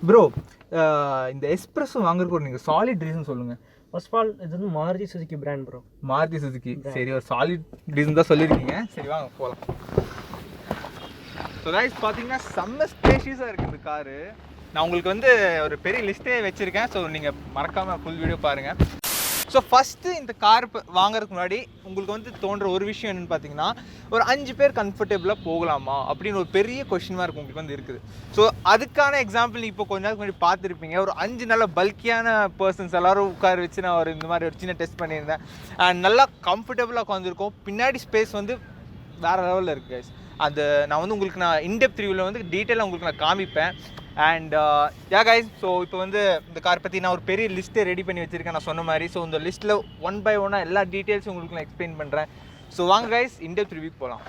Bro இந்த Espresso வாங்குறதுக்கு ஒரு நீங்கள் சாலிட் ரீசன் சொல்லுங்கள். ஃபர்ஸ்ட் ஆஃப் ஆல் இது வந்து Maruti Suzuki brand bro. Maruti Suzuki சரி, ஒரு சாலிட் ரீசன் தான் சொல்லியிருக்கீங்க. சரி வாங்க போகலாம். ஸோ கைஸ் பார்த்தீங்கன்னா செம்ம ஸ்பேஷியஸாக இருக்குது இந்த காரு. நான் உங்களுக்கு வந்து ஒரு பெரிய லிஸ்ட்டே வச்சுருக்கேன். ஸோ நீங்கள் மறக்காமல் ஃபுல் வீடியோ பாருங்கள். ஸோ ஃபஸ்ட்டு இந்த கார் வாங்குறதுக்கு முன்னாடி உங்களுக்கு வந்து தோன்ற ஒரு விஷயம் என்னென்னு பார்த்தீங்கன்னா, ஒரு 5 பேர் கம்ஃபர்டபுளாக போகலாமா அப்படின்னு ஒரு பெரிய கொஸ்டின் மார்க் உங்களுக்கு வந்து இருக்குது. ஸோ அதுக்கான எக்ஸாம்பிள் இப்போ கொஞ்ச நாளுக்கு முன்னாடி பார்த்துருப்பீங்க. ஒரு 5 நல்ல பல்கியான பர்சன்ஸ் எல்லோரும் உட்கார வச்சு நான் ஒரு இந்த மாதிரி ஒரு சின்ன டெஸ்ட் பண்ணியிருந்தேன். அண்ட் நல்லா கம்ஃபர்டபுளாக உட்காந்துருக்கோம். பின்னாடி ஸ்பேஸ் வந்து வேறு லெவலில் இருக்குது கைஸ். அது நான் வந்து உங்களுக்கு நான் இன்டெப்த் ரிவ்யூவில் வந்து டீட்டெயிலாக உங்களுக்கு நான் காமிப்பேன். அண்ட் யா கைஸ், ஸோ இப்போ வந்து இந்த கார் பற்றி நான் ஒரு பெரிய லிஸ்ட்டை ரெடி பண்ணி வச்சுருக்கேன் நான் சொன்ன மாதிரி. ஸோ இந்த லிஸ்ட்டில் 1 by 1 எல்லா டீட்டெயில்ஸும் உங்களுக்கு நான் எக்ஸ்பிளைன் பண்ணுறேன். ஸோ வாங்க கைஸ் இன்டெப்த் ரிவ்யூக்கு போகலாம்.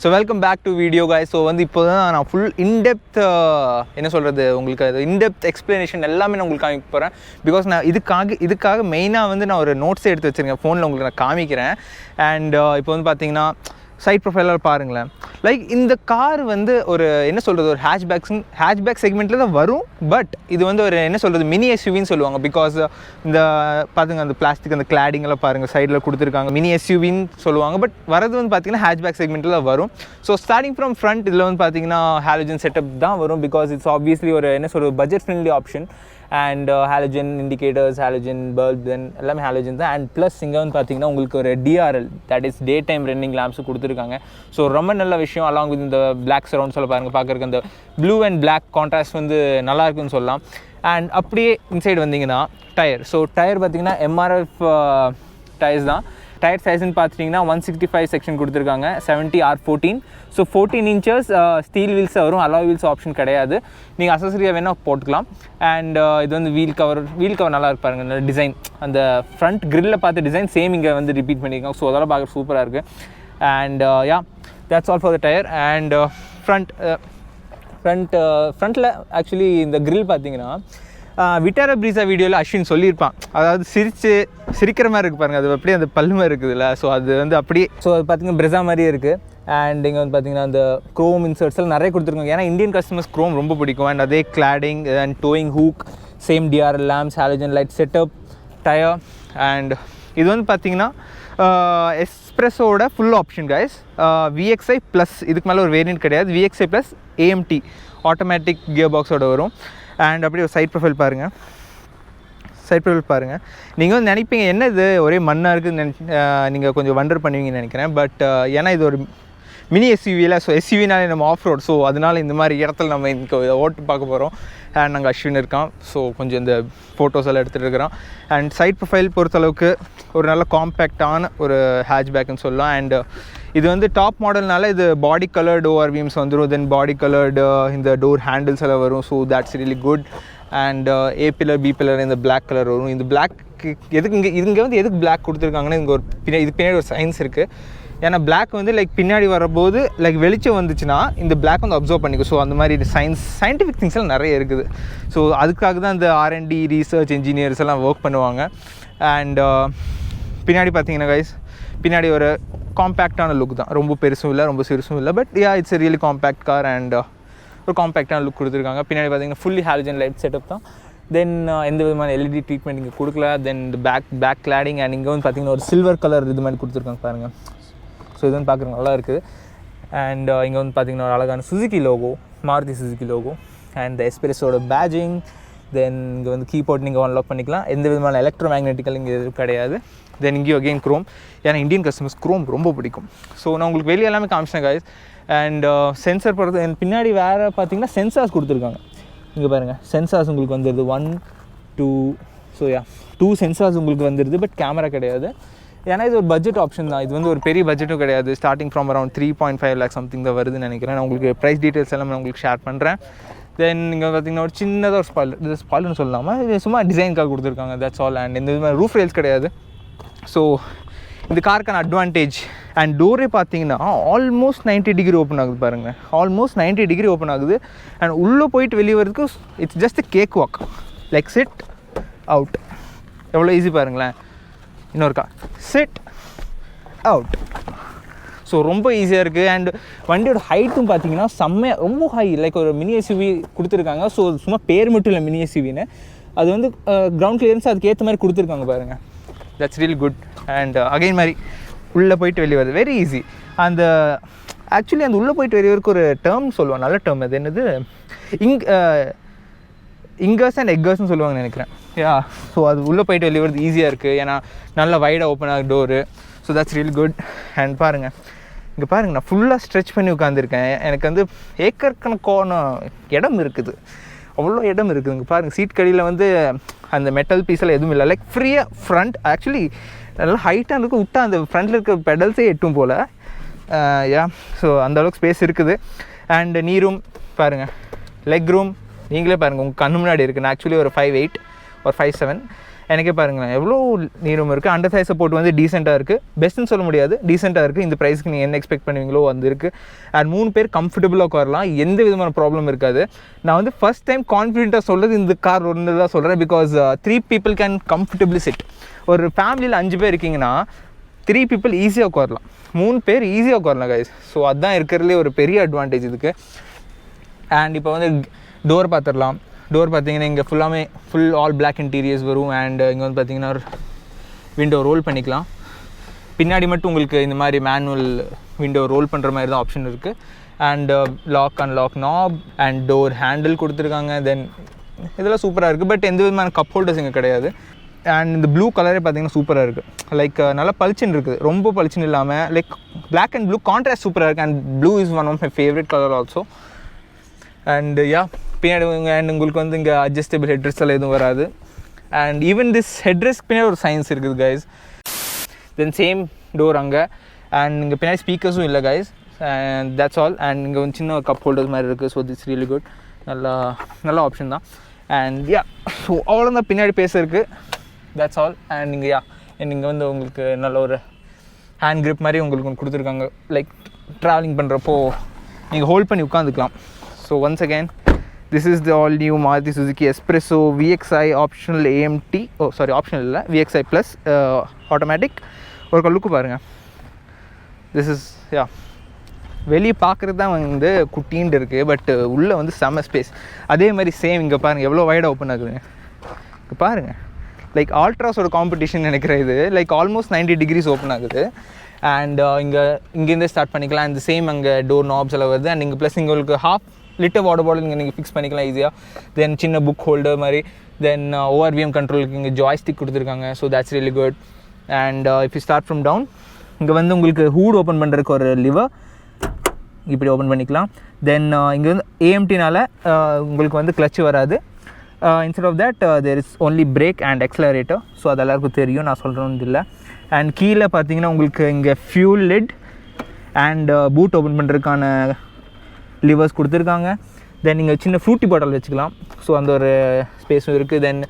So welcome back to video guys. So வந்து இப்போ தான் நான் ஃபுல் இன்டெப்த் என்ன சொல்கிறது உங்களுக்கு அது இன்டெப்த் எக்ஸ்ப்ளனேஷன் எல்லாமே நான் உங்களுக்கு காமிக்க போகிறேன். பிகாஸ் நான் இதுக்காக மெயினாக வந்து நான் ஒரு நோட்ஸை எடுத்து வச்சுருக்கேன். ஃபோனில் உங்களுக்கு நான் காமிக்கிறேன். அண்ட் இப்போ வந்து பார்த்தீங்கன்னா சைட் ப்ரொஃபைலாக பாருங்களேன். லைக் இந்த கார் வந்து ஒரு என்ன சொல்கிறது ஒரு ஹேட்ச்பேக் செக்மெண்ட்டில் தான் வரும். பட் இது வந்து ஒரு என்ன சொல்கிறது மினி எஸ்யூவின்னு சொல்லுவாங்க. பிகாஸ் இந்த பார்த்துங்க அந்த பிளாஸ்டிக் அந்த கிளாடிங்கெல்லாம் பாருங்கள் சைடில் கொடுத்துருக்காங்க. மினி எஸ்யூவின்னு சொல்லுவாங்க. பட் வரது வந்து பார்த்திங்கன்னா ஹேட்ச்பேக் செக்மெண்ட்டில் தான் வரும். ஸோ ஸ்டார்டிங் ஃப்ரம் ஃப்ரண்ட் இதில் வந்து பார்த்திங்கன்னா ஹாலோஜன் செட்டப் தான் வரும். பிகாஸ் இட்ஸ் ஆப்வியஸ்லி ஒரு என்ன சொல்கிறது budget friendly option. And halogen indicators, halogen bulb, then எல்லாமே ஹாலோஜன் தான். அண்ட் ப்ளஸ் இங்கே வந்து பார்த்திங்கன்னா உங்களுக்கு ஒரு DRL that is day time running லேம்ப்ஸும் கொடுத்துருக்காங்க. ஸோ ரொம்ப நல்ல விஷயம். அலாங் வித் இந்த பிளாக் சரௌண்ட் சொல்ல பாருங்கள் பார்க்குறக்கு அந்த ப்ளூ அண்ட் பிளாக் கான்ட்ராஸ்ட் வந்து நல்லா இருக்குன்னு சொல்லலாம். அண்ட் அப்படியே இன்சைடு வந்தீங்கன்னா டயர். ஸோ டயர் பார்த்திங்கன்னா MRF டயர்ஸ் தான். டயர் சைஸ்ன்னு பார்த்துட்டிங்கன்னா 165 செக்ஷன் கொடுத்துருக்காங்க. 70R14. So 14 inches steel wheels வரும். அலாய் வீல்ஸ் ஆப்ஷன் கிடையாது. நீங்கள் அசசரியாக வேணால் போட்டுக்கலாம். அண்ட் இது வந்து வீல் கவர் நல்லா இருக்கு பாருங்கள். நல்ல டிசைன் அந்த ஃப்ரண்ட் கிரில்லில் பார்த்து டிசைன் சேம் இங்கே வந்து ரிப்பீட் பண்ணியிருக்காங்க. ஸோ அதெல்லாம் பார்க்க சூப்பராக இருக்குது. And yeah that's all for the tyre. And ஃப்ரண்ட்டில் ஆக்சுவலி இந்த கிரில் பார்த்தீங்கன்னா விட்டாரா பிரீஸா வீடியோவில் அஸ்வின் சொல்லியிருப்பான். அதாவது சிரிக்கிற மாதிரி இருக்குது பாருங்கள். அது அப்படியே அந்த பல்லுமே இருக்குதுல்ல. ஸோ அது வந்து அப்படியே ஸோ அது பார்த்திங்கன்னா பிரெஸா மாதிரியே இருக்குது. அண்ட் இங்கே வந்து பார்த்திங்கன்னா அந்த க்ரோம் இன்சர்ட்ஸ்லாம் நிறைய கொடுத்துருக்காங்க. ஏன்னா இந்தியன் கஸ்டமர்ஸ் க்ரோம் ரொம்ப பிடிக்கும். அண்ட் அதே cladding and towing hook, same DRL lamps, halogen light setup, tyre. And இது வந்து பார்த்திங்கன்னா எஸ்ப்ரெஸோட full option guys. VXI plus இதுக்கு மேலே ஒரு வேரியன்ட் கிடையாது. VXI ப்ளஸ் AMT ஆட்டோமேட்டிக் கியர் பாக்ஸோட வரும். அண்ட் அப்படியே ஒரு சைட் ப்ரொஃபைல் பாருங்கள். நீங்கள் வந்து நினைப்பீங்க என்ன இது ஒரே மண்ணாக இருக்குதுன்னு நீங்கள் கொஞ்சம் வண்டர் பண்ணுவீங்கன்னு நினைக்கிறேன். பட் ஏன்னா இது ஒரு மினி எஸ்யூவியில். ஸோ எஸ்யூவினாலே நம்ம ஆஃப் ரோட். ஸோ அதனால் இந்த மாதிரி இடத்துல நம்ம இன்றைக்கி ஓட்டு பார்க்க போகிறோம். அண்ட் நாங்கள் அஸ்வின் இருக்கான். ஸோ கொஞ்சம் இந்த ஃபோட்டோஸ் எல்லாம் எடுத்துகிட்டு இருக்கிறோம். அண்ட் சைட் ப்ரொஃபைல் பொறுத்தளவுக்கு ஒரு நல்ல காம்பேக்டான ஒரு ஹேட்ச்பேக்குன்னு சொல்லலாம். அண்ட் இது வந்து டாப் மாடல்னால இது பாடி கலர்டு ORVMs வந்துடும். தென் பாடி கலர்டு இந்த டோர் ஹேண்டில்ஸ் எல்லாம் வரும். So that's really good. And A pillar B pillar இந்த பிளாக் கலர் வரும். இந்த பிளாக் எதுக்கு இங்கே வந்து எதுக்கு பிளாக் கொடுத்துருக்காங்கன்னா இங்கே ஒரு இதுக்கு பின்னாடி ஒரு சயின்ஸ் இருக்குது. ஏன்னா பிளாக் வந்து லைக் பின்னாடி வரும்போது லைக் வெளிச்சம் வந்துச்சுன்னா இந்த பிளாக் வந்து அப்சர்வ் பண்ணிக்கும். ஸோ அந்த மாதிரி சயின்டிஃபிக் திங்ஸ் எல்லாம் நிறைய இருக்குது. ஸோ அதுக்காக தான் இந்த R&D ரீசர்ச் இன்ஜினியர்ஸ் எல்லாம் ஒர்க் பண்ணுவாங்க. அண்ட் பின்னாடி பார்த்தீங்கன்னா கைஸ் பின்னாடி ஒரு காம்பேக்டான லுக் தான். ரொம்ப பெருசும் இல்லை ரொம்ப சிறுசும் இல்லை. But it's a really compact car. And ஒரு காம்பேக்டான லுக் கொடுத்துருக்காங்க. பின்னாடி பார்த்தீங்கன்னா ஃபுல்லி ஹாலோஜன் லைட் செட்டப் தான். தென் எந்த விதமான LED ட்ரீட்மெண்ட் இங்கே கொடுக்கல. தென் இந்த பேக் கிளாடிங். அண்ட் இங்கே வந்து பார்த்திங்கன்னா ஒரு சில்வர் கலர் இது மாதிரி கொடுத்துருக்காங்க பாருங்கள். ஸோ இது வந்து பார்க்குறதுக்கு நல்லா இருக்குது. அண்ட் இங்கே வந்து பார்த்திங்கன்னா ஒரு அழகான Suzuki logo, Maruti Suzuki logo. And இந்த எஸ்பிரஸோட பேஜிங். தென் இங்கே வந்து கீபோர்ட் நீங்கள் அன்லாக் பண்ணிக்கலாம். எந்த விதமான எலக்ட்ரோ மேக்னெட்டிக்கல் இங்கே எதுவும் கிடையாது. தென் இங்கேயும் அகெயின் க்ரோம். ஏன்னா இந்தியன் கஸ்டமர்ஸ் க்ரோம் ரொம்ப பிடிக்கும். ஸோ நான் உங்களுக்கு வெளியே எல்லாமே காமிச்சேன் கைஸ். அண்ட் சென்சார் போடுறது பின்னாடி வேறு பார்த்திங்கன்னா சென்சார்ஸ் கொடுத்துருக்காங்க. இங்கே பாருங்கள் சென்சார்ஸ் உங்களுக்கு வந்துடுது 1 2. ஸோ 2 சென்சார்ஸ் உங்களுக்கு வந்துடுது. பட் கேமரா கிடையாது. ஏன்னா இது ஒரு பட்ஜெட் ஆப்ஷன் தான். இது வந்து ஒரு பெரிய பட்ஜெட்டும் கிடையாது. Starting from around 3.5 lakhs something தான் வருதுன்னு நினைக்கிறேன். நான் உங்களுக்கு ப்ரைஸ் டீட்டெயில்ஸ் எல்லாம் நான் உங்களுக்கு ஷேர் பண்ணுறேன். தென் இங்கே பார்த்திங்கன்னா ஒரு சின்னதாக ஒரு ஸ்பாய்லர். இது ஸ்பாய்லர்னு சொல்லலாமல் இது சும்மா டிசைனுக்காக கொடுத்துருக்காங்க. That's all. அண்ட் இந்த மாதிரி ரூஃப் ரெயில்ஸ் கிடையாது. ஸோ இந்த காருக்கான அட்வான்டேஜ். அண்ட் டோரே பார்த்தீங்கன்னா ஆல்மோஸ்ட் 90 டிகிரி ஓப்பன் ஆகுது பாருங்கள். ஆல்மோஸ்ட் 90 டிகிரி ஓப்பன் ஆகுது. அண்ட் உள்ளே போயிட்டு வெளியே வரதுக்கு it's just cake walk. Like sit out. எவ்வளோ ஈஸி பாருங்களேன். இன்னொரு கார் சிட் அவுட். ஸோ ரொம்ப ஈஸியாக இருக்குது. அண்ட் வண்டியோட ஹைட்டும் பார்த்தீங்கன்னா செம்மையாக ரொம்ப ஹை, லைக் ஒரு மினி எஸ்யூவி கொடுத்துருக்காங்க. ஸோ சும்மா பேர் மட்டும் இல்லை மினி எஸ்யூவின்னு, அது வந்து கிரவுண்ட் கிளியரன்ஸ் அதுக்கு ஏற்ற மாதிரி கொடுத்துருக்காங்க பாருங்கள். That's real good. And again மாதிரி உள்ளே போயிட்டு வெளியே வருது வெரி ஈஸி. அந்த ஆக்சுவலி அந்த உள்ளே போயிட்டு வெளியே வரைக்கும் ஒரு டேர்ம் சொல்லுவாங்க, நல்ல டேர்ம். அது என்னது, இங்கர்ஸ் அண்ட் எக்கர்ஸ்னு சொல்லுவாங்கன்னு நினைக்கிறேன். யா, ஸோ அது உள்ளே போயிட்டு வெளியே வருது ஈஸியாக இருக்குது, ஏன்னா நல்லா வைடாக ஓப்பன் ஆகுது door. So that's real good. And பாருங்கள், இங்கே பாருங்கள், நான் ஃபுல்லாக ஸ்ட்ரெச் பண்ணி உட்காந்துருக்கேன். எனக்கு வந்து ஏக்கர் கணக்கான இடம் இருக்குது, அவ்வளோ இடம் இருக்குது. இங்கே பாருங்கள், சீட் கடியில் வந்து அந்த மெட்டல் பீஸில் எதுவும் இல்லை, லைக் ஃப்ரீயாக ஃப்ரண்ட். ஆக்சுவலி நல்லா ஹைட்டாக இருக்கும், விட்டால் அந்த ஃப்ரண்ட்டில் இருக்க பெடல்ஸே எட்டும் போல். யா, ஸோ அந்தளவுக்கு ஸ்பேஸ் இருக்குது. அண்ட் நீ ரூம் பாருங்கள், லெக் ரூம் நீங்களே பாருங்கள், உங்கள் கண்ணு முன்னாடி இருக்குது. நான் ஆக்சுவலி ஒரு 5'8" ஒரு 5'7", எனக்கே பாருங்களேன் எவ்வளோ நீ ரூம் இருக்குது. அண்டர் சைஸ் சப்போர்ட் வந்து டீசெண்டாக இருக்குது, பெஸ்ட்டுன்னு சொல்ல முடியாது, டீசெண்டாக இருக்குது. இந்த ப்ரைஸ்க்கு நீங்கள் என்ன எக்ஸ்பெக்ட் பண்ணுவீங்களோ வந்து இருக்குது. அண்ட் 3 பேர் கம்ஃபர்டபுளாக உட்காரலாம், எந்த விதமான ப்ராப்ளம் இருக்காது. நான் வந்து ஃபஸ்ட் டைம் கான்ஃபிடென்ட்டாக சொல்கிறது இந்த கார் ஒன்று தான் சொல்கிறேன், because 3 people can comfortably sit. ஒரு ஃபேமிலியில் 5 பேர் இருக்கீங்கன்னா 3 people ஈஸியாக உட்காரலாம், 3 பேர் ஈஸியாக உட்காரலாம் கைஸ். ஸோ அதுதான் இருக்கிறதுலே ஒரு பெரிய அட்வான்டேஜ் இதுக்கு. அண்ட் இப்போ வந்து டோர் பார்த்துடலாம். டோர் பார்த்தீங்கன்னா இங்கே ஃபுல் ஆல் பிளாக் இன்டீரியர்ஸ் வரும். அண்ட் இங்கே வந்து பார்த்தீங்கன்னா ஒரு விண்டோ ரோல் பண்ணிக்கலாம். பின்னாடி மட்டும் உங்களுக்கு இந்த மாதிரி மேனுவல் விண்டோ ரோல் பண்ணுற மாதிரி தான் ஆப்ஷன் இருக்குது. And lock unlock knob and door handle கொடுத்துருக்காங்க. தென் இதெல்லாம் சூப்பராக இருக்குது, பட் எந்த விதமான கப் ஹோல்டர்ஸ் இங்கே கிடையாது. அண்ட் இந்த ப்ளூ கலரே பார்த்தீங்கன்னா சூப்பராக இருக்குது, லைக் நல்லா பளிச்சுன்னு இருக்குது, ரொம்ப பளிச்சுன்னு இல்லாமல் like black and blue contrast சூப்பராக இருக்குது. And blue is one of my favourite colour also. And yeah, பின்னாடி அண்ட் உங்களுக்கு வந்து இங்கே அட்ஜஸ்டபிள் ஹெட்ரெஸ்ட் எல்லாம் எதுவும் வராது. அண்ட் ஈவன் திஸ் ஹெட்ரெஸ்ட் பின்னாடி ஒரு சயின்ஸ் இருக்குது கைஸ். தென் சேம் டோர் அங்கே. அண்ட் இங்கே பின்னாடி ஸ்பீக்கர்ஸும் இல்லை guys. And that's all. And இங்கே வந்து சின்ன கப் ஹோல்டர்ஸ் மாதிரி இருக்குது. ஸோ திட்ஸ் ரியலி குட், நல்ல ஆப்ஷன் தான். அண்ட் யா, ஸோ அவ்வளோதான் பின்னாடி பேசுறதுக்கு. That's all. அண்ட் இங்கே யா, இங்கே வந்து உங்களுக்கு நல்ல ஒரு ஹேண்ட் கிரிப் மாதிரி உங்களுக்கு ஒன்று கொடுத்துருக்காங்க, லைக் ட்ராவலிங் பண்ணுறப்போ நீங்கள் ஹோல்ட் பண்ணி உட்காந்துக்கலாம். So once again, this is the all new Maruti Suzuki Espresso VXI optional AMT, optional இல்லை, VXI plus automatic. ஒரு லுக்கு பாருங்கள். திஸ் இஸ் யா, வெளியே பார்க்குறது தான் வந்து குட்டின்னு இருக்குது, பட் உள்ளே வந்து செம்ம ஸ்பேஸ். அதே மாதிரி சேம் இங்கே பாருங்கள் எவ்வளோ வைடாக ஓப்பன் ஆகுதுங்க. இங்கே பாருங்கள், லைக் ஆல்ட்ராஸோட காம்படிஷன் நினைக்கிறேன் இது, லைக் ஆல்மோஸ்ட் 90 degrees ஓப்பன் ஆகுது. அண்ட் இங்கேருந்தே ஸ்டார்ட் பண்ணிக்கலாம். அண்ட் சேம் அங்கே டோர் நாப்ஸ் எல்லாம் வருது. அண்ட் இங்கே ப்ளஸ் இங்கே உங்களுக்கு half liter வாட்டர் பாட்டில் இங்கே நீங்கள் ஃபிக்ஸ் பண்ணிக்கலாம் ஈஸியாக. தென் சின்ன புக் ஹோல்டர் மாதிரி. தென் ORVM கண்ட்ரோலுக்கு இங்கே ஜாய்ஸ்டிக் கொடுத்துருக்காங்க. So that's really good. And if you start from down, இங்கே வந்து உங்களுக்கு ஹூட் ஓப்பன் பண்ணுறதுக்கு ஒரு லிவர் இப்படி ஓப்பன் பண்ணிக்கலாம். தென் இங்கே வந்து AMTனால உங்களுக்கு வந்து கிளச்சு வராது. Instead of that there is only brake and accelerator. So அது எல்லாருக்கும் தெரியும், நான் சொல்கிறோன்னு இல்லை. அண்ட் கீழே பார்த்தீங்கன்னா உங்களுக்கு இங்கே fuel lid and boot open பண்ணுறதுக்கான லிவர்ஸ் கொடுத்துருக்காங்க. தென் நீங்கள் சின்ன ஃப்ரூட்டி பாட்டில் வச்சுக்கலாம். ஸோ அந்த ஒரு ஸ்பேஸும் இருக்குது. தென்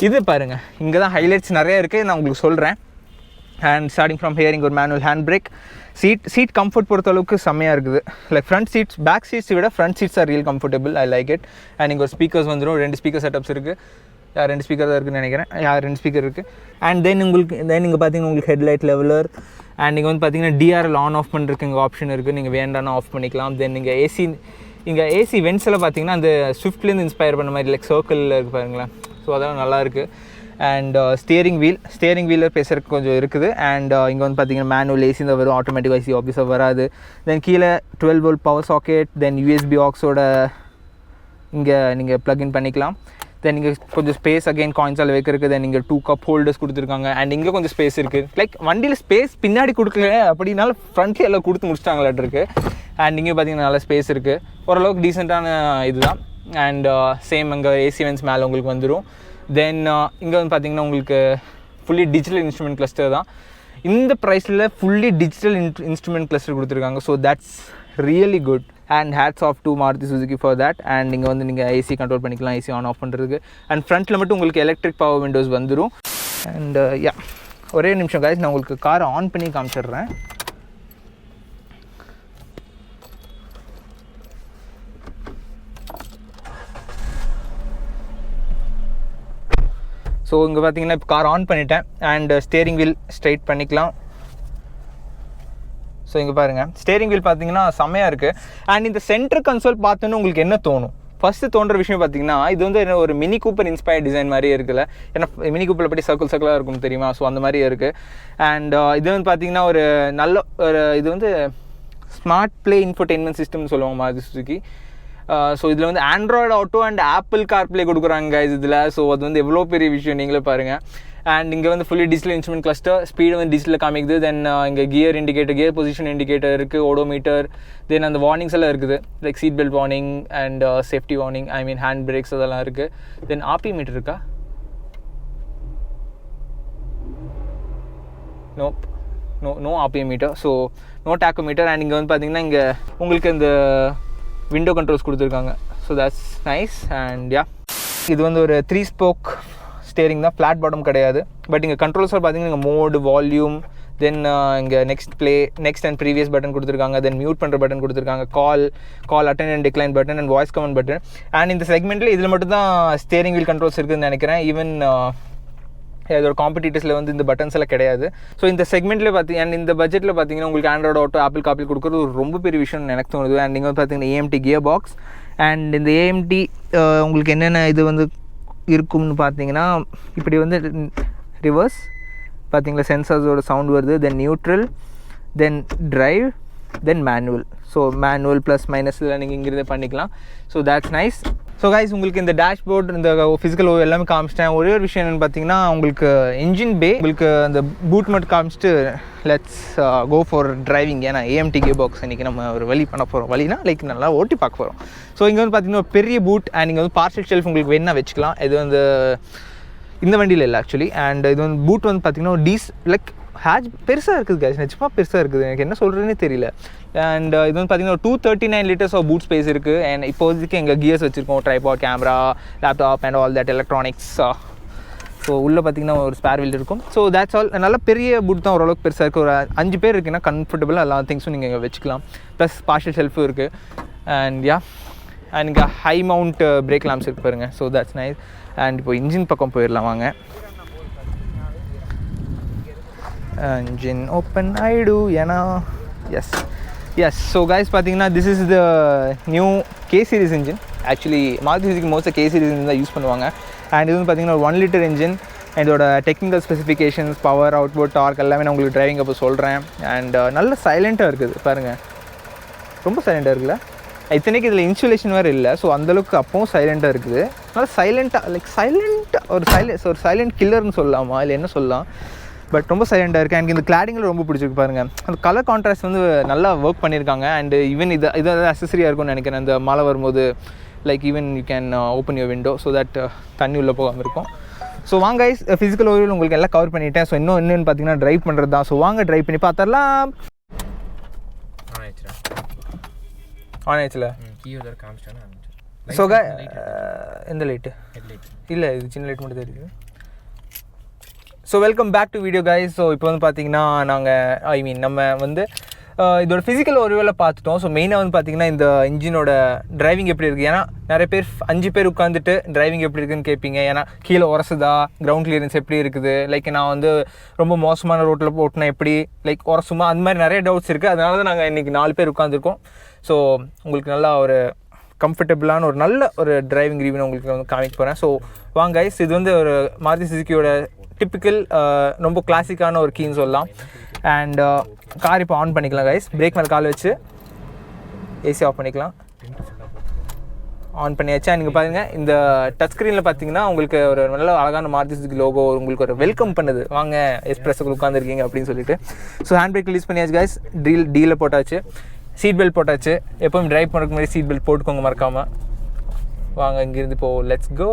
இது பாருங்கள், இங்கே தான் ஹைலைட்ஸ் நிறைய இருக்குது, நான் உங்களுக்கு சொல்கிறேன். அண்ட் ஸ்டார்டிங் ஃப்ரம் ஹியர் இங்கே ஒரு manual hand brake. Seat comfort பொறுத்த அளவுக்கு செம்மையாக இருக்குது. லைக் ஃப்ரண்ட் சீட்ஸ், பேக் சீட்ஸை விட front seats are real comfortable. I like it. And இங்கே ஒரு ஸ்பீக்கர்ஸ் வந்துடும், 2 ஸ்பீக்கர் செட்டப்ஸ் இருக்குது. 2 ஸ்பீக்கர் தான் இருக்குதுன்னு நினைக்கிறேன். 2 ஸ்பீக்கர் இருக்குது. அண்ட் தென் இங்கே பார்த்தீங்கன்னா உங்களுக்கு ஹெட்லைட் லெவலர். அண்ட் இங்கே வந்து பார்த்தீங்கன்னா DRL ஆன் ஆஃப் பண்ணுறதுக்கு இங்கே ஆப்ஷன் இருக்குது, நீங்கள் வேண்டாம்னா ஆஃப் பண்ணிக்கலாம். தென் இங்கே ஏசி வென்ட்ஸ் எல்லாம் பார்த்தீங்கன்னா அந்த ஸ்விஃப்ட்லேருந்து இன்ஸ்பயர் பண்ண மாதிரி லைக் சர்க்கிளில் இருக்குது பாருங்களேன். ஸோ அதெல்லாம் நல்லாயிருக்கு. அண்ட் ஸ்டியரிங் வீலில் பேசுகிறதுக்கு கொஞ்சம் இருக்குது. அண்ட் இங்கே வந்து பார்த்தீங்கன்னா மேனுவல் ஏசி தான் வரும், ஆட்டோமேட்டிக் ஏசி ஆப்வியஸாக வராது. தென் கீழே 12 volt பவர் சாக்கெட். தென் USB ஆக்ஸோட இங்கே நீங்கள் ப்ளக்இன் பண்ணிக்கலாம். தென் இங்கே கொஞ்சம் ஸ்பேஸ் அகைன் காயின்ஸால் வைக்கிறதுக்கு. தென் இங்கே 2 கப் ஹோல்டர்ஸ் கொடுத்துருக்காங்க. அண்ட் இங்கே கொஞ்சம் ஸ்பேஸ் இருக்குது. லைக் வண்டியில் ஸ்பேஸ் பின்னாடி கொடுக்கல அப்படின்னாலும் ஃப்ரண்ட்லேயே எல்லாம் கொடுத்து முடிச்சிட்டாங்களாட்டு இருக்குது. அண்ட் இங்கே பார்த்தீங்கன்னா நல்ல ஸ்பேஸ் இருக்குது, ஓரளவுக்கு டீசெண்டான இதுதான். அண்ட் சேம் அங்கே ஏசி வென்ஸ் மேலே உங்களுக்கு வந்துடும். தென் இங்கே வந்து பார்த்தீங்கன்னா உங்களுக்கு ஃபுல்லி டிஜிட்டல் இன்ஸ்ட்ருமெண்ட் கிளஸ்டர் தான். இந்த ப்ரைஸில் ஃபுல்லி டிஜிட்டல் இன்ஸ்ட்ருமெண்ட் கிளஸ்டர் கொடுத்துருக்காங்க. So that's really good. And hats off to Maruti Suzuki for that. And இங்கே வந்து நீங்கள் ஏசி கண்ட்ரோல் பண்ணிக்கலாம், ஏசி ஆன் ஆஃப் பண்ணுறதுக்கு. அண்ட் ஃப்ரண்ட்டில் மட்டும் உங்களுக்கு எலக்ட்ரிக் பவர் விண்டோஸ் வந்துடும். அண்ட் யா, ஒரே நிமிஷம் guys, நான் உங்களுக்கு காரை ஆன் பண்ணி காமிச்சிடுறேன். ஸோ இங்கே பார்த்தீங்கன்னா இப்போ கார் ஆன் பண்ணிட்டேன். அண்ட் ஸ்டியரிங் வீல் ஸ்ட்ரைட் பண்ணிக்கலாம். ஸோ இங்கே பாருங்கள் ஸ்டேரிங் வீல் பார்த்தீங்கன்னா செம்மையாக இருக்குது. அண்ட் இந்த சென்டர் கன்சோல் பார்த்தோன்னு உங்களுக்கு என்ன தோணும்? ஃபஸ்ட்டு தோன்ற விஷயம் பார்த்தீங்கன்னா இது வந்து ஒரு மினி கூப்பர் இன்ஸ்பயர்ட் டிசைன் மாதிரியே இருக்குல்ல. ஏன்னா மினி கூப்பரில் பற்றி சர்க்கிளாக இருக்கும் தெரியுமா? ஸோ அந்த மாதிரியே இருக்குது. அண்ட் இது வந்து பார்த்தீங்கன்னா ஒரு நல்ல ஒரு இது வந்து ஸ்மார்ட் ப்ளே இன்ஃபோடெயின்மெண்ட் சிஸ்டம்னு சொல்லுவாங்க மாருதி சுசுகி. ஸோ இதில் வந்து Android auto and apple CarPlay கொடுக்குறாங்க இதில். ஸோ அது வந்து எவ்வளோ பெரிய விஷயம் நீங்களே பாருங்கள். அண்ட் இங்கே வந்து fully digital instrument cluster, speed வந்து டிஜிட்டலில் காமிக்குது. தென் இங்கே gear indicator, gear position indicator இருக்குது, ஓடோமீட்டர், தென் அந்த வார்னிங்ஸ் எல்லாம் இருக்குது. Like seat belt warning and safety warning, I mean hand brakes அதெல்லாம் இருக்குது. தென் ஆர்பிஎம் மீட்டர் இருக்கா? No RPM meter. So no tachometer. And இங்கே வந்து பார்த்தீங்கன்னா இங்கே உங்களுக்கு இந்த விண்டோ கண்ட்ரோல்ஸ் கொடுத்துருக்காங்க. So that's nice. And yeah இது வந்து ஒரு 3 ஸ்போக் ஸ்டேரிங் தான், ஃப்ளாட் பாட்டம் கிடையாது. பட் இங்கே கண்ட்ரோல்ஸாக பார்த்தீங்கன்னா இங்கே மோடு, வால்யூம், தென் இங்கே நெக்ஸ்ட் அண்ட் ப்ரீவியஸ் பட்டன் கொடுத்துருக்காங்க. தென் மியூட் பண்ணுற பட்டன் கொடுத்துருக்காங்க. Call attend and decline button and voice comment button. And இந்த செக்மெண்ட்டில் இதில் மட்டும் தான் ஸ்டேரிங் வீல் கண்ட்ரோல்ஸ் இருக்குதுன்னு நினைக்கிறேன். ஈவன் இதோட காம்படிட்டர்ஸில் வந்து இந்த பட்டன்ஸ் எல்லாம் கிடையாது. ஸோ இந்த செக்மெண்ட்டில் அண்ட் இந்த பட்ஜெட்டில் பார்த்தீங்கன்னா உங்களுக்கு ஆண்ட்ராய்டு ஆட்டோ, ஆப்பிள் கார்ப்ளே கொடுக்குறது ஒரு ரொம்ப பெரிய விஷயம் எனக்கு தோணுது. அண்ட் நீங்கள் வந்து பார்த்தீங்கன்னா ஏஎம்டி கியர் பாக்ஸ். அண்ட் இந்த ஏஎம்டி உங்களுக்கு என்னென்ன இது வந்து இருக்கும்னு பார்த்தீங்கன்னா இப்படி வந்து ரிவர்ஸ் பார்த்தீங்களா, சென்சார்ஸோட சவுண்ட் வருது. தென் நியூட்ரல், தென் டிரைவ், தென் மேனுவல். ஸோ மேனுவல் ப்ளஸ் மைனஸில் நீங்கள் இங்கிருந்தே பண்ணிக்கலாம். So that's nice. So guys உங்களுக்கு இந்த டேஷ்போர்ட், இந்த ஃபிசிக்கல் ஓ எல்லாமே காமிச்சிட்டேன். ஒரே ஒரு விஷயம் என்னென்னு பார்த்தீங்கன்னா உங்களுக்கு இன்ஜின் பே, உங்களுக்கு அந்த பூட் மட்டும் காமிச்சிட்டு லெட்ஸ் கோ ஃபார் டிரைவிங். ஏன்னா ஏஎம்டி கியர் பாக்ஸ் இன்றைக்கி நம்ம ஒரு வழி பண்ண போகிறோம். வழினா லைக் நல்லா ஓட்டி பார்க்க போகிறோம். ஸோ இங்கே வந்து பார்த்தீங்கன்னா ஒரு பெரிய பூட் அண்ட் இங்கே வந்து பார்சல் ஷெல்ஃப் உங்களுக்கு வேணா வச்சுக்கலாம். இது வந்து இந்த வண்டியில் இல்லை ஆக்சுவலி. அண்ட் இது வந்து பூட் வந்து பார்த்தீங்கன்னா லைக் ஹேட்ச் பெருசாக இருக்குது கைஸ், நிச்சயமாக பெருசாக இருக்குது. எனக்கு என்ன சொல்கிறதுனே தெரியல. அண்ட் இது வந்து பார்த்தீங்கன்னா 239 liters ஆஃப் பூட் ஸ்பேஸ் இருக்குது. அண்ட் இப்போதைக்கு எங்கள் கியர்ஸ் வச்சுருக்கோம், tripod, camera, laptop and all that electronics. So உள்ளே பார்த்தீங்கன்னா ஒரு ஸ்பேர் வீல் இருக்கும். So that's all. நல்ல பெரிய பூட் தான், ஓரளவுக்கு பெருசாக இருக்குது. ஒரு 5 பேர் இருக்குன்னா கம்ஃபர்டபுளாக எல்லா திங்ஸும் நீங்கள் இங்கே வச்சுக்கலாம். ப்ளஸ் பார்ஷல் ஷெல்ஃபும் இருக்குது. அண்ட் யா அண்ட் இங்கே ஹை மவுண்ட் பிரேக் லாம்ப்ஸ் இருக்கு பாருங்கள். So that's nice. அண்ட் இப்போ இன்ஜின் பக்கம் போயிடலாம் வாங்க. engine open I do ஏன்னா yes so guys பார்த்தீங்கன்னா this is the new K series engine. actually Maruti Suzuki most K series engine தான் யூஸ் பண்ணுவாங்க. அண்ட் இது வந்து பார்த்தீங்கன்னா ஒரு 1 liter engine. இதோட technical specifications, power, output, torque எல்லாமே நான் உங்களுக்கு டிரைவிங் அப்போ சொல்கிறேன். அண்ட் நல்ல சைலண்ட்டாக இருக்குது பாருங்கள், ரொம்ப சைலண்ட்டாக இருக்குல்ல. இத்தனைக்கு இதில் இன்சுலேஷன் வேறு இல்லை. ஸோ அந்தளவுக்கு அப்பவும் சைலண்ட்டாக இருக்குது. நல்லா சைலண்ட்டாக லைக் சைலண்ட்டாக ஒரு சைலண்ட் கில்லர்னு சொல்லலாமா இல்லை என்ன சொல்லலாம். பட் ரொம்ப சைலண்ட்டாக இருக்குது. எனக்கு இந்த கிளாடிங்கில் ரொம்ப பிடிச்சிருக்கு பாருங்கள். அந்த கலர் கான்ட்ராஸ்ட் வந்து நல்லா ஒர்க் பண்ணியிருக்காங்க. அண்ட் ஈவன் இது அக்சஸரியாக இருக்கும்னு நினைக்கிறேன். அந்த மழை வரும்போது like even you can open your window so that தண்ணி உள்ளே போகாமல் இருக்கும். ஸோ வாங்க கைஸ், ஃபிசிக்கல் ஓவரில் உங்களுக்கு எல்லாம் கவர் பண்ணிட்டேன். ஸோ இன்னும் பார்த்தீங்கன்னா ட்ரைவ் பண்ணுறது தான். ஸோ வாங்க ட்ரைவ் பண்ணி பார்த்தரலாம். ஆன் ஆயிடுச்சுல. ஸோ எந்த லைட்டு இல்லை, இது சின்ன லைட் மட்டும் தெரியுது. So welcome back to video guys. So இப்போ வந்து பார்த்தீங்கன்னா நம்ம வந்து இதோட ஃபிசிக்கல் ஓவர்வியூவில் பார்த்துட்டோம். ஸோ மெயினாக வந்து பார்த்தீங்கன்னா இந்த இன்ஜினோட டிரைவிங் எப்படி இருக்குது. ஏன்னா நிறைய பேர் 5 பேர் உட்காந்துட்டு டிரைவிங் எப்படி இருக்குதுன்னு கேட்பீங்க. ஏன்னா கீழே உரசுதா, கிரவுண்ட் கிளியரன்ஸ் எப்படி இருக்குது, லைக் நான் வந்து ரொம்ப மோசமான ரோட்டில் போட்டினா எப்படி லைக் உரசுமா, அந்த மாதிரி நிறைய டவுட்ஸ் இருக்குது. அதனால தான் நாங்கள் இன்றைக்கி 4 பேர் உட்காந்துருக்கோம். ஸோ உங்களுக்கு நல்லா ஒரு கம்ஃபர்டபுளான ஒரு நல்ல ஒரு டிரைவிங் ரிவ்யூ உங்களுக்கு வந்து காமிக்க போகிறேன். ஸோ வாங்க கைஸ், இது வந்து ஒரு மாருதி சுசுகியோட டிப்பிக்கல் ரொம்ப கிளாசிக்கான ஒரு கீன்னு சொல்லலாம். அண்ட் கார் இப்போ ஆன் பண்ணிக்கலாம் கைஸ். பிரேக் மேலே கால் வச்சு ஏசி ஆஃப் பண்ணிக்கலாம். ஆன் பண்ணியாச்சு. நீங்கள் பாருங்கள், இந்த டச் ஸ்க்ரீனில் பார்த்தீங்கன்னா உங்களுக்கு ஒரு நல்ல அழகான மாருதி சுசுகி லோகோ உங்களுக்கு ஒரு வெல்கம் பண்ணுது. வாங்க எஸ்பிரஸுக்கு உட்காந்துருக்கீங்க அப்படின்னு சொல்லிட்டு. ஸோ ஹேண்ட் பிரேக் ரிலீஸ் பண்ணியாச்சு கைஸ். டீலில் போட்டாச்சு, சீட் பெல்ட் போட்டாச்சு. எப்போவும் ட்ரைவ் பண்ணுறதுக்கு முன்னாடி சீட் பெல்ட் போட்டுக்கோங்க மறக்காமல். வாங்க இங்கேருந்து இப்போ let's go.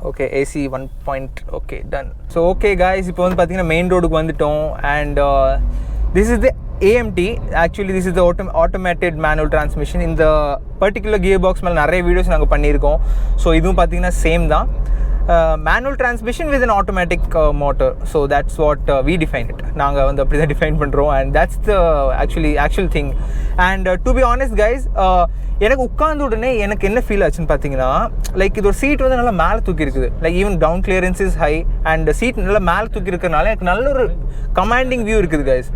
Okay AC 1. Okay done. So okay guys, இப்போ வந்து பார்த்தீங்கன்னா மெயின் ரோடுக்கு வந்துட்டோம். And this is the AMT. Actually this is the automated manual transmission. இந்த பர்டிகுலர் கியர் பாக்ஸ் மேலே நிறைய வீடியோஸ் நாங்கள் பண்ணியிருக்கோம். ஸோ இதுவும் பார்த்தீங்கன்னா சேம் தான். Manual transmission with an automatic motor. So that's what we define it. நாங்கள் வந்து அப்படி தான் டிஃபைன் பண்ணுறோம். And that's the actual thing. And to be honest guys, எனக்கு உட்கார்ந்த உடனே எனக்கு என்ன ஃபீல் ஆச்சுன்னு பார்த்தீங்கன்னா, லைக் இது ஒரு சீட் வந்து நல்லா மேலே தூக்கி இருக்குது. Like even down clearance is high and seat நல்லா மேலே தூக்கி இருக்கிறனால எனக்கு நல்ல ஒரு கமாண்டிங் வியூ இருக்குது கைஸ்.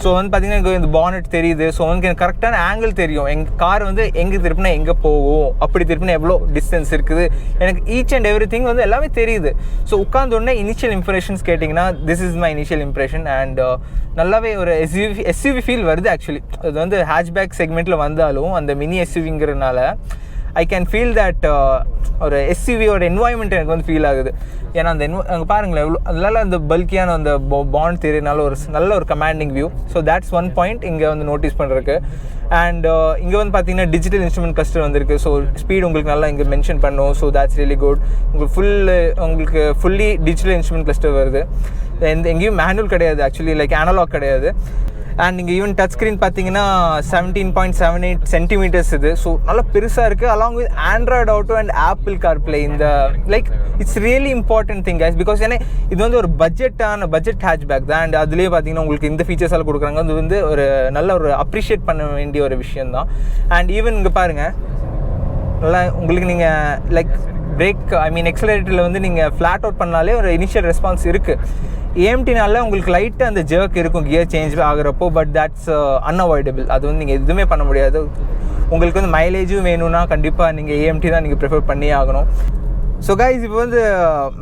ஸோ வந்து பார்த்தீங்கன்னா எனக்கு இந்த பானட் தெரியுது. ஸோ வந்து எனக்கு கரெக்டான ஆங்கிள் தெரியும். எங்கள் கார் வந்து எங்கே திருப்பினா எங்கே போகும், அப்படி திருப்பினா எவ்வளோ டிஸ்டன்ஸ் இருக்குது, எனக்கு ஈச் அண்ட் எவ்ரி திங் வந்து எல்லாமே தெரியுது. ஸோ உட்கார்ந்த உடனே இனிஷியல் இம்ப்ரெஷன்ஸ் கேட்டிங்கன்னா, this is my initial impression. And நல்லாவே ஒரு எஸ்யூவி ஃபீல் வருது. ஆக்சுவலி அது வந்து ஹேட்ச்பேக் செக்மெண்ட்டில் வந்தாலும் அந்த மினி எஸ்யூவிங்கிறதுனால ஐ கேன் ஃபீல் தட் ஒரு எஸ்யூவியோட என்வாயன்மெண்ட் எனக்கு வந்து ஃபீல் ஆகுது. ஏன்னா அந்த அங்கே பாருங்களேன் எவ்வளோ அதனால அந்த பல்கியான அந்த பாண்ட் தெரியனால ஒரு நல்ல ஒரு commanding view. So that's one point இங்கே வந்து நோட்டீஸ் பண்ணுறதுக்கு. அண்ட் இங்கே வந்து பார்த்தீங்கன்னா டிஜிட்டல் இன்ஸ்ட்ருமெண்ட் கிளஸ்டர் வந்திருக்கு. ஸோ ஸ்பீட் உங்களுக்கு நல்லா இங்கே மென்ஷன் பண்ணும். So that's really good. உங்களுக்கு ஃபுல்லி டிஜிட்டல் இன்ஸ்ட்ருமெண்ட் கிளஸ்டர் வருது. எங்கேயும் மேனுவல் கிடையாது, ஆக்சுவலி லைக் அனலாக் கிடையாது. அண்ட் நீங்கள் ஈவன் டச் ஸ்க்ரீன் பார்த்தீங்கன்னா 17.78 சென்டிமீட்டர்ஸ் இது. ஸோ நல்லா பெருசாக இருக்குது. Along with Android auto and apple CarPlay. இந்த like it's really important thing guys. Because ஏன்னா இது வந்து ஒரு பட்ஜெட் ஹேட்ச்பேக் தான். அண்ட் அதுலேயே பார்த்தீங்கன்னா உங்களுக்கு இந்த ஃபீச்சர்ஸ் எல்லாம் கொடுக்குறாங்க. அது வந்து ஒரு நல்ல ஒரு அப்ரிஷியேட் பண்ண வேண்டிய ஒரு விஷயம் தான். அண்ட் ஈவன் இங்கே பாருங்கள், நல்லா உங்களுக்கு நீங்கள் லைக் பிரேக் எக்ஸலரேட்டரில் வந்து நீங்கள் ஃப்ளாட் அவுட் பண்ணாலே ஒரு இனிஷியல் ரெஸ்பான்ஸ் இருக்குது. ஏஎம்டினால உங்களுக்கு லைட்டாக அந்த ஜர்க் இருக்கும் கியர் சேஞ்ச் ஆகிறப்போ. But that's unavoidable. அது வந்து நீங்கள் எதுவுமே பண்ண முடியாது. உங்களுக்கு வந்து மைலேஜும் வேணும்னா கண்டிப்பாக நீங்கள் ஏஎம்டி தான் நீங்கள் ப்ரிஃபர் பண்ணியே ஆகணும். ஸோ கைஸ், இப்போ வந்து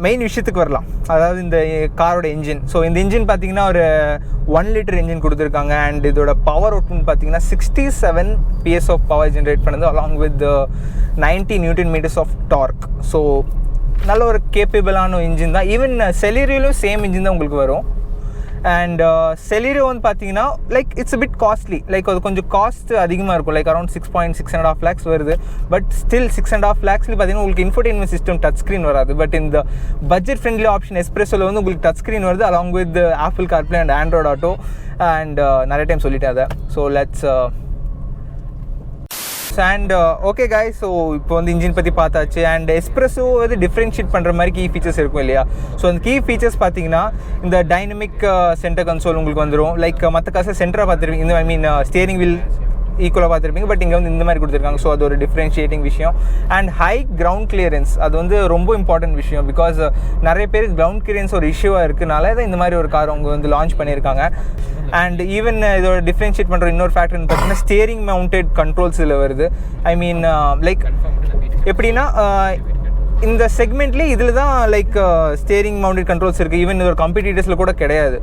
மெயின் விஷயத்துக்கு வரலாம். அதாவது இந்த காரோட இன்ஜின். ஸோ இந்த இன்ஜின் பார்த்தீங்கன்னா ஒரு 1 லிட்டர் இன்ஜின் கொடுத்துருக்காங்க. அண்ட் இதோட பவர் அவுட்புட் பார்த்தீங்கன்னா 67 PS ஆஃப் பவர் ஜென்ரேட் பண்ணுது along with 90 newton metres of torque. So நல்ல ஒரு கேப்பபிளான இன்ஜின் தான். ஈவன் செலீரியோலும் சேம் இன்ஜின் தான் உங்களுக்கு வரும். அண்ட் செலீரியோ வந்து பார்த்தீங்கன்னா like it's bit costly. Like அது கொஞ்சம் காஸ்ட் அதிகமாக இருக்கும். லைக் அரௌண்ட் 6.5 lakhs வருது. பட் ஸ்டில் 6.5 lakhs பார்த்தீங்கன்னா உங்களுக்கு இன்ஃபோடெயின்மென்ட் சிஸ்டம் டச் ஸ்க்ரீன் வராது. பட் இந்த பட்ஜெட் ஃப்ரெண்ட்லி ஆப்ஷன் எஸ்பிரஸோவில் வந்து உங்களுக்கு டச் ஸ்க்ரீன் வருது along with apple CarPlay and Android auto. And நிறைய டைம் சொல்லிட்டேன் அதை. So let's and okay guys, so இப்போ வந்து இன்ஜின் பற்றி பார்த்தாச்சு. அண்ட் எஸ்பிரஸோ வந்து டிஃப்ரென்ஷியேட் பண்ணுற மாதிரி கீ ஃபீச்சர்ஸ் இருக்கும் இல்லையா? ஸோ அந்த கீ ஃபீச்சர்ஸ் பார்த்தீங்கன்னா இந்த டைனமிக் சென்டர் கன்சோல் உங்களுக்கு வந்துடும். லைக் மற்ற காசு சென்டராக பார்த்துருப்பீங்க, இந்த ஸ்டியரிங் வீல் ஈக்குவலாக பார்த்துருப்பீங்க. பட் இங்கே வந்து இந்த மாதிரி கொடுத்துருக்காங்க. ஸோ அது ஒரு டிஃப்ரென்ஷியேட்டிங் விஷயம். அண்ட் ஹை கிரவுண்ட் கிளியரன்ஸ் அது வந்து ரொம்ப இம்பார்ட்டன்ட் விஷயம். பிகாஸ் நிறைய பேர் கிரவுண்ட் கிளியரன்ஸ் ஒரு இஷ்யூவாக இருக்குனால தான் இந்த மாதிரி ஒரு கார் அவங்க வந்து லான்ச் பண்ணியிருக்காங்க. அண்ட் ஈவன் இதோட டிஃப்ரென்ஷியேட் பண்ணுற இன்னொரு ஃபேக்டர்னு பார்த்தீங்கன்னா ஸ்டியரிங் மவுண்டட் கண்ட்ரோல்ஸ் இதில் வருது. லைக் எப்படின்னா இந்த செக்மெண்ட்லேயே இதில் தான் லைக் ஸ்டியரிங் மவுண்டட் கண்ட்ரோல்ஸ் இருக்குது. ஈவன் இது ஒரு காம்படிட்டர்ஸில் கூட கிடையாது.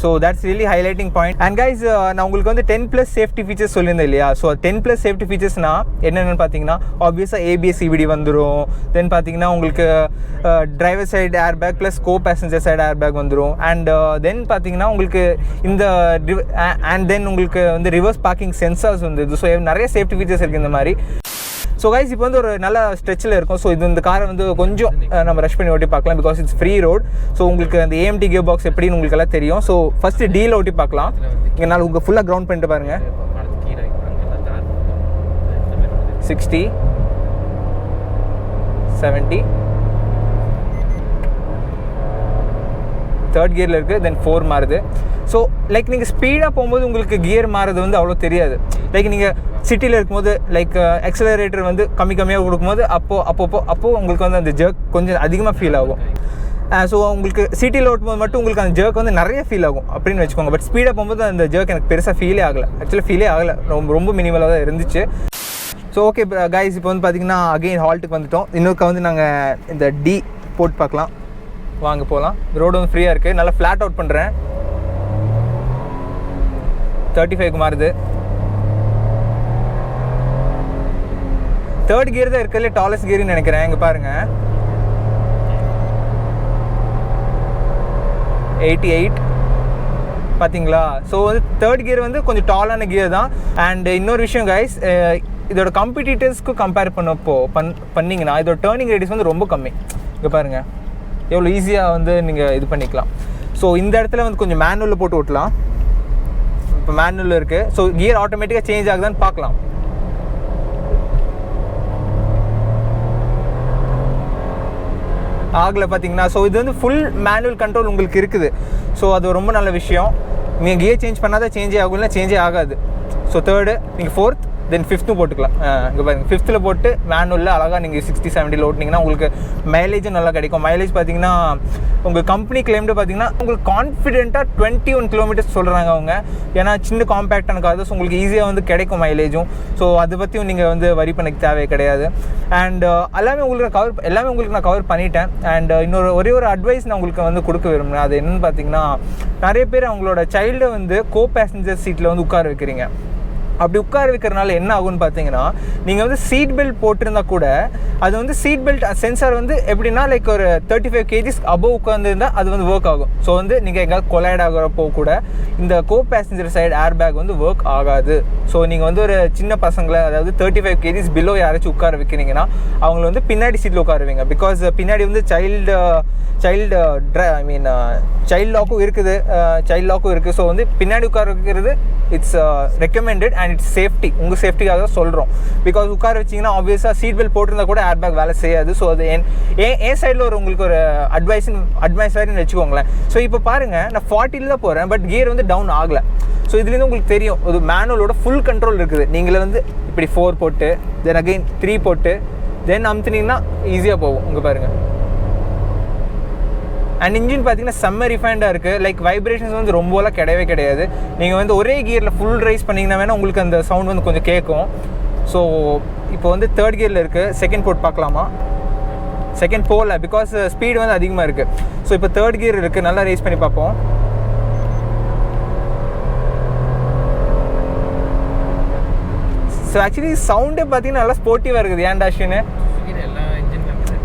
So that's really highlighting point. And guys, நான் உங்களுக்கு வந்து 10+ சேஃப்டி ஃபீச்சர்ஸ் சொல்லியிருந்தேன் இல்லையா? ஸோ 10+ சேஃப்டி ஃபீச்சர்ஸ்னால் என்னென்னு பார்த்தீங்கன்னா ஆப்வியஸாக ABS CVD வந்துடும். தென் பார்த்தீங்கன்னா உங்களுக்கு driver side air bag plus கோ பேசஞ்சர் சைடு ஏர் பேக் வந்துடும். அண்ட் தென் பார்த்தீங்கன்னா உங்களுக்கு இந்த அண்ட் தென் உங்களுக்கு வந்து ரிவர்ஸ் பார்க்கிங் சென்சார்ஸ் வந்துடுது. ஸோ நிறைய சேஃப்டி ஃபீச்சர்ஸ் இருக்குது இந்த மாதிரி. ஸோ கைஸ், இப்போ வந்து ஒரு நல்ல ஸ்ட்ரெச்சில் இருக்கும். ஸோ இது இந்த காரை வந்து கொஞ்சம் நம்ம ரஷ் பண்ணி ஓட்டி பார்க்கலாம். Because it's free road. So உங்களுக்கு அந்த AMT கியர் பாக்ஸ் எப்படின்னு உங்களுக்கு எல்லாம் தெரியும். ஸோ ஃபஸ்ட்டு டீல் ஓட்டி பார்க்கலாம். இங்கே நாள் உங்கள் ஃபுல்லாக கிரவுண்ட் பண்ணிட்டு பாருங்கள். 60 70 தேர்ட் கியரில் இருக்குது. தென் 4 மாறுது. ஸோ லைக் நீங்கள் ஸ்பீடாக போகும்போது உங்களுக்கு கியர் மாறுறது வந்து அவ்வளோ தெரியாது. லைக் நீங்கள் சிட்டியில் இருக்கும்போது லைக் எக்ஸலரேட்டர் வந்து கம்மியாக கொடுக்கும்போது அப்போது உங்களுக்கு வந்து அந்த ஜர்க் கொஞ்சம் அதிகமாக ஃபீல் ஆகும். ஸோ உங்களுக்கு சிட்டியில் ஓட்டும்போது மட்டும் உங்களுக்கு அந்த ஜர்க் வந்து நிறைய ஃபீல் ஆகும் அப்படின்னு வச்சுக்கோங்க. பட் ஸ்பீடாக போகும்போது அந்த ஜர்க் எனக்கு பெருசாக ஃபீலே ஆகலை. ஆக்சுவலாக ஃபீலே ஆகலை, ரொம்ப மினிமலாக தான் இருந்துச்சு. ஸோ ஓகே கைஸ், இப்போ வந்து பார்த்திங்கன்னா அகெயின் ஹால்ட்டுக்கு வந்துவிட்டோம். இன்னொருக்க வந்து நாங்கள் இந்த D போட்டு பார்க்கலாம். வாங்க போகலாம். ரோடு வந்து ஃப்ரீயாக இருக்குது. நல்லா ஃப்ளாட் அவுட் பண்ணுறேன். 35க்கு மாறுது. தேர்ட் கியர் தான் இருக்கிறதுலே டாலஸ்ட் கியர்னு நினைக்கிறேன். இங்கே பாருங்கள், 88 பார்த்தீங்களா? ஸோ வந்து தேர்ட் கியர் வந்து கொஞ்சம் டாலான கியர் தான். அண்ட் இன்னொரு விஷயம் கைஸ், இதோட காம்படிட்டர்ஸ்க்கு கம்பேர் பண்ணிங்கன்னா இதோட டேர்னிங் ரேடியஸ் வந்து ரொம்ப கம்மி. இங்கே பாருங்கள் எவ்வளோ ஈஸியாக வந்து நீங்கள் இது பண்ணிக்கலாம். ஸோ இந்த இடத்துல வந்து கொஞ்சம் மேனுவலில் போட்டு ஓட்டலாம். இப்போ மேனுவலில் இருக்குது. ஸோ கியர் ஆட்டோமேட்டிக்காக சேஞ்ச் ஆகுதான்னு பார்க்கலாம். ஆகலை பார்த்தீங்கன்னா. ஸோ இது வந்து ஃபுல் மேனுவல் கண்ட்ரோல் உங்களுக்கு இருக்குது. ஸோ அது ரொம்ப நல்ல விஷயம். நீங்கள் கியர் சேஞ்ச் பண்ணாதான் சேஞ்சே ஆகும், இல்லை சேஞ்சே ஆகாது. ஸோ தேர்டு, நீங்கள் ஃபோர்த், தென் ஃபிஃப்த்து போட்டுக்கலாம். இங்கே பாருங்கள், ஃபிஃப்த்தில் போட்டு மேனுவலில் அழகாக நீங்கள் 60-70 ஓட்டினீங்கன்னா உங்களுக்கு மைலேஜும் நல்லா கிடைக்கும். மைலேஜ் பார்த்தீங்கன்னா உங்கள் கம்பெனி கிளைம்டு பார்த்தீங்கன்னா உங்களுக்கு கான்ஃபிடென்ட்டாக 21 கிலோமீட்டர்ஸ் சொல்கிறாங்க அவங்க. ஏன்னா சின்ன காம்பேக்டான கார், ஸோ உங்களுக்கு ஈஸியாக வந்து கிடைக்கும் மைலேஜும். ஸோ அதை பற்றியும் நீங்கள் வந்து வரி பண்ண தேவை கிடையாது. அண்ட் எல்லாமே உங்களுக்கு நான் கவர் பண்ணிட்டேன். அண்ட் ஒரே ஒரு அட்வைஸ் நான் உங்களுக்கு வந்து கொடுக்க விரும்புகிறேன். அது என்னென்னு பார்த்தீங்கன்னா, நிறைய பேர் அவங்களோட சைல்டை வந்து கோ பேசஞ்சர் சீட்டில் வந்து உட்கார வைக்கிறீங்க. அப்படி உட்கார வைக்கிறனால என்ன ஆகும்னு பார்த்தீங்கன்னா, நீங்கள் வந்து சீட் பெல்ட் போட்டிருந்தா கூட அது வந்து சீட் பெல்ட் சென்சார் வந்து எப்படின்னா லைக் ஒரு 35 kgs அபவ் உட்காந்துருந்தால் அது வந்து ஒர்க் ஆகும். ஸோ வந்து நீங்கள் எங்கேயாவது கொலைட் ஆகிறப்போ கூட இந்த கோ பேசஞ்சர் சைடு ஏர் பேக் வந்து ஒர்க் ஆகாது. ஸோ நீங்கள் வந்து ஒரு சின்ன பசங்களை, அதாவது 35 kgs பிலோ யாராச்சும் உட்கார வைக்கிறீங்கன்னா அவங்களை வந்து பின்னாடி சீட்டில் உட்காருவீங்க. பிகாஸ் பின்னாடி வந்து சைல்டு லாக்கும் இருக்குது. ஸோ வந்து பின்னாடி உட்கார வைக்கிறது it's recommended and it's safety. உங்கள் சேஃப்டிக்காக தான் சொல்கிறோம். பிகாஸ் உட்கார வச்சிங்கன்னா ஆப்வியஸாக சீட் பெல்ட் போட்டிருந்தா கூட ஏர் பேக் வேலை செய்யாது. ஸோ அது என் சைடில் உங்களுக்கு ஒரு அட்வைஸாரின்னு வச்சுக்கோங்களேன். ஸோ இப்போ பாருங்கள், நான் 40 தான் போகிறேன், பட் கியர் வந்து டவுன் ஆகலை. ஸோ இதுலேருந்து உங்களுக்கு தெரியும், ஒரு மேனுவலோட ஃபுல் கண்ட்ரோல் இருக்குது. நீங்களே வந்து இப்படி 4 போட்டு தென் அகைன் 3 போட்டு தென் அமுத்துனீங்கன்னா ஈஸியாக போகும். உங்கள் பாருங்கள். அண்ட் இன்ஜின் பார்த்தீங்கன்னா செம்ம ரிஃபைண்டாக இருக்குது. லைக் வைப்ரேஷன்ஸ் வந்து ரொம்பலாம் கிடையாது. நீங்கள் வந்து ஒரே கியரில் ஃபுல் ரைஸ் பண்ணிங்கன்னா வேணால் உங்களுக்கு அந்த சவுண்ட் வந்து கொஞ்சம் கேட்கும். ஸோ இப்போ வந்து 3rd கியரில் இருக்குது. செகண்ட் போட் பார்க்கலாமா? செகண்ட் போகல, பிகாஸ் ஸ்பீடு வந்து அதிகமாக இருக்குது. ஸோ இப்போ 3rd கியர் இருக்குது, நல்லா ரைஸ் பண்ணி பார்ப்போம். ஸோ ஆக்சுவலி சவுண்டே பார்த்தீங்கன்னா நல்லா ஸ்போர்ட்டிவாக இருக்குது. ஏன் டாஷின்னு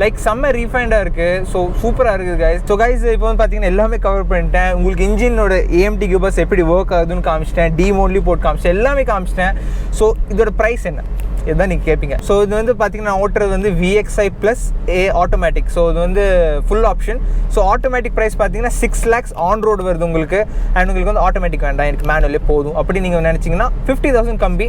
லைக் செம்ம ரீஃபைண்டாக இருக்குது. ஸோ சூப்பராக இருக்குது கைஸ். ஸோ கைஸ் இப்போ வந்து பார்த்தீங்கன்னா எல்லாமே கவர் பண்ணிட்டேன். உங்களுக்கு இன்ஜினோட AMT கியூபஸ் எப்படி ஒர்க் ஆகுதுன்னு காமிச்சிட்டேன். டிமோட்லி போட்டு காமிச்சிட்டேன், எல்லாமே காமிச்சிட்டேன். ஸோ இதோட ப்ரைஸ் என்ன இதுதான் நீங்கள் கேட்பீங்க. ஸோ இது வந்து பார்த்தீங்கன்னா ஓட்டுறது வந்து VXI + A ஆட்டோமேட்டிக். ஸோ இது வந்து full option. So automatic price பார்த்தீங்கன்னா 6 lakhs ஆன் ரோடு வருது உங்களுக்கு. அண்ட் உங்களுக்கு வந்து ஆட்டோமேட்டிக் வேண்டாம், எனக்கு மேனுவலே போதும் அப்படி நீங்கள் நினச்சிங்கன்னா 50,000 கம்மி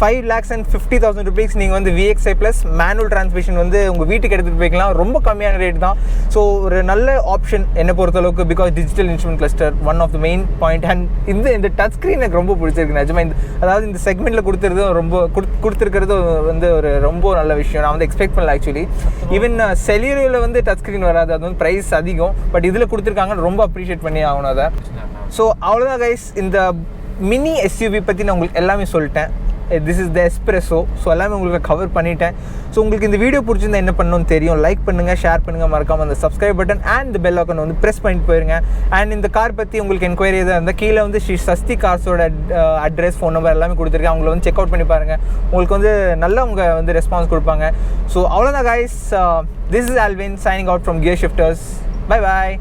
5,50,000 rupees நீங்கள் வந்து VXI + மேனுவல் டிரான்ஸ்மிஷன் வந்து உங்கள் வீட்டுக்கு எடுத்துகிட்டு போய்க்கலாம். ரொம்ப கம்மியான ரேட் தான். ஸோ ஒரு நல்ல ஆப்ஷன் என்னை பொறுத்தளவுக்கு. Because digital instrument cluster one of the main point. And இந்த டச் ஸ்க்ரீன் எனக்கு ரொம்ப பிடிச்சிருக்கு நிஜமா. அதாவது இந்த செக்மெண்ட்டில் கொடுத்துருக்கிறது வந்து ஒரு ரொம்ப நல்ல விஷயம். நான் வந்து எக்ஸ்பெக்ட் பண்ணல ஆக்சுவலி. ஈவன் செலியோவில் வந்து டச் ஸ்க்ரீன் வராது, அது வந்து ப்ரைஸ் அதிகம். பட் இதில் கொடுத்துருக்காங்கன்னு ரொம்ப அப்ரிஷியேட் பண்ணி ஆகணும் அதை. ஸோ அவ்வளோதான் கைஸ், இந்த மினி SUV பற்றி நான் உங்களுக்கு எல்லாமே சொல்லிட்டேன். This is the Espresso. So எல்லாமே உங்களுக்கு கவர் பண்ணிட்டேன். ஸோ உங்களுக்கு இந்த வீடியோ பிடிச்சிருந்தா என்ன பண்ணணும்னு தெரியும். லைக் பண்ணுங்கள், ஷேர் பண்ணுங்கள், மறக்காமல் அந்த சப்ஸ்கிரைப் பட்டன் அண்ட் இந்த பெல் ஐக்கான் வந்து ப்ரெஸ் பண்ணிட்டு போயிருங்க. அண்ட் இந்த கார் பற்றி உங்களுக்கு என்கொயரி எதாவது இருந்தால் கீழே வந்து ஸ்ரீ சஸ்தி கார்ஸோட அட்ரஸ், ஃபோன் நம்பர் எல்லாமே கொடுத்துருக்கேன். அவங்கள வந்து செக் அவுட் பண்ணி பாருங்கள். உங்களுக்கு வந்து நல்லா அவங்க வந்து ரெஸ்பான்ஸ் கொடுப்பாங்க. ஸோ அவ்வளோதான் guys, this is Alvin signing out from gear shifters. Bye bye.